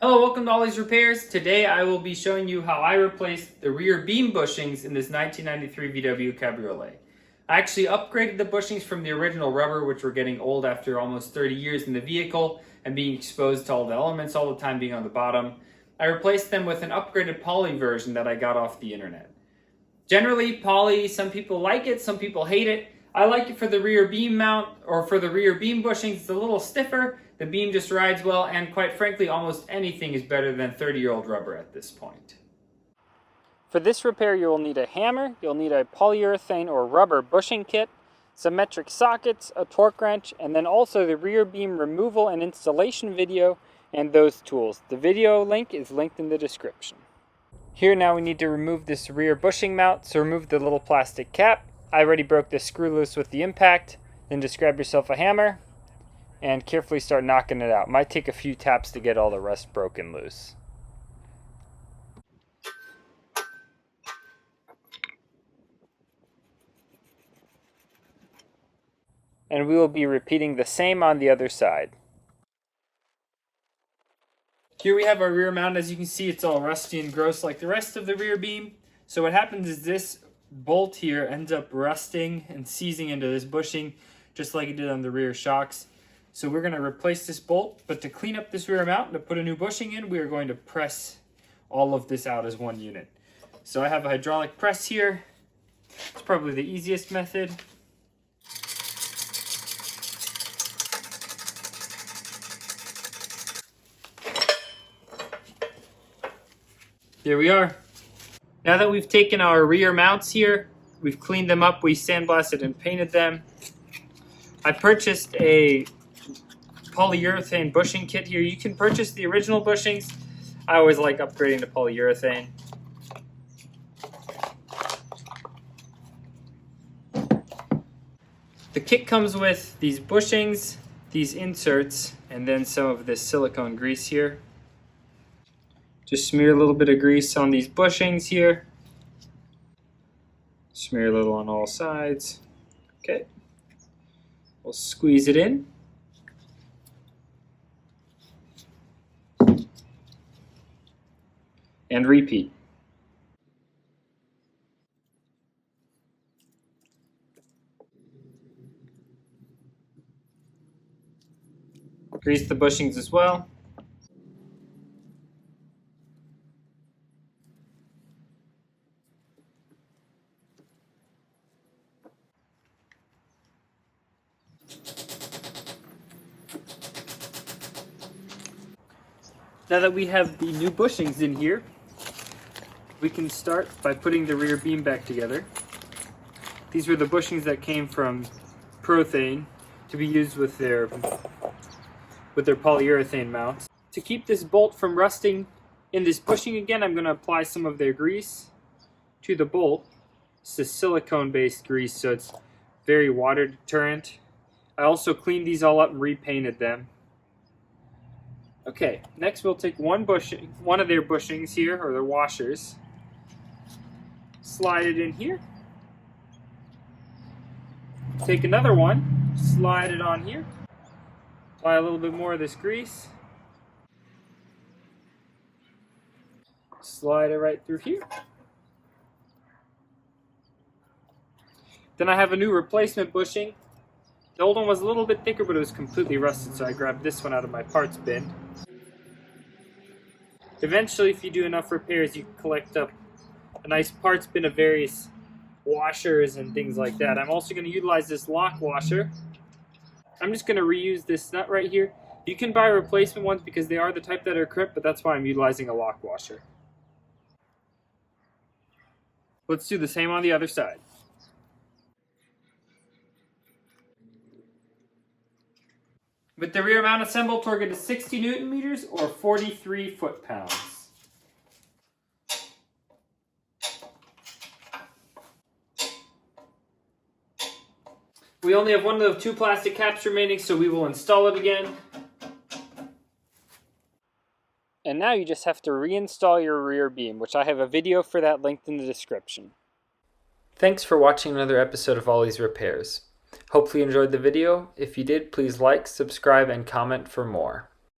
Hello, welcome to Ollie's Repairs. Today I will be showing you how I replaced the rear beam bushings in this 1993 VW Cabriolet. I actually upgraded the bushings from the original rubber, which were getting old after almost 30 years in the vehicle and being exposed to all the elements all the time being on the bottom. I replaced them with an upgraded poly version that I got off the internet. Generally, poly, some people like it, some people hate it. I like it for the rear beam mount or for the rear beam bushings. It's a little stiffer. The beam just rides well, and quite frankly, almost anything is better than 30-year-old rubber at this point. For this repair, you will need a hammer, you'll need a polyurethane or rubber bushing kit, some metric sockets, a torque wrench, and then also the rear beam removal and installation video and those tools. The video link is linked in the description. Here now we need to remove this rear bushing mount, so remove the little plastic cap. I already broke this screw loose with the impact. Then just grab yourself a hammer and carefully start knocking it out. Might take a few taps to get all the rust broken loose. And we will be repeating the same on the other side. Here we have our rear mount. As you can see, it's all rusty and gross like the rest of the rear beam. So what happens is this bolt here ends up rusting and seizing into this bushing just like it did on the rear shocks. So we're going to replace this bolt, but to clean up this rear mount and to put a new bushing in, we are going to press all of this out as one unit. So I have a hydraulic press here. It's probably the easiest method. There we are. Now that we've taken our rear mounts here, we've cleaned them up, we sandblasted and painted them. I purchased a polyurethane bushing kit here. You can purchase the original bushings. I always like upgrading to polyurethane. The kit comes with these bushings, these inserts, and then some of this silicone grease here. Just smear a little bit of grease on these bushings here. Smear a little on all sides. Okay. We'll squeeze it in. And repeat. Grease the bushings as well. Now that we have the new bushings in here, we can start by putting the rear beam back together. These were the bushings that came from Prothane to be used with their polyurethane mounts. To keep this bolt from rusting in this bushing again, I'm going to apply some of their grease to the bolt. It's a silicone-based grease, so it's very water deterrent. I also cleaned these all up and repainted them. Okay, next we'll take one of their bushings here, or their washers. Slide it in here. Take another one, slide it on here. Apply a little bit more of this grease. Slide it right through here. Then I have a new replacement bushing. The old one was a little bit thicker, but it was completely rusted, so I grabbed this one out of my parts bin. Eventually, if you do enough repairs, you can collect up a nice parts bin of various washers and things like that. I'm also going to utilize this lock washer. I'm just going to reuse this nut right here. You can buy replacement ones because they are the type that are crimped, but that's why I'm utilizing a lock washer. Let's do the same on the other side. With the rear mount assembled, torque it to 60 Newton meters or 43 foot-pounds. We only have one of the two plastic caps remaining, so we will install it again. And now you just have to reinstall your rear beam, which I have a video for that linked in the description. Thanks for watching another episode of Ollie's Repairs. Hopefully you enjoyed the video. If you did, please like, subscribe, and comment for more.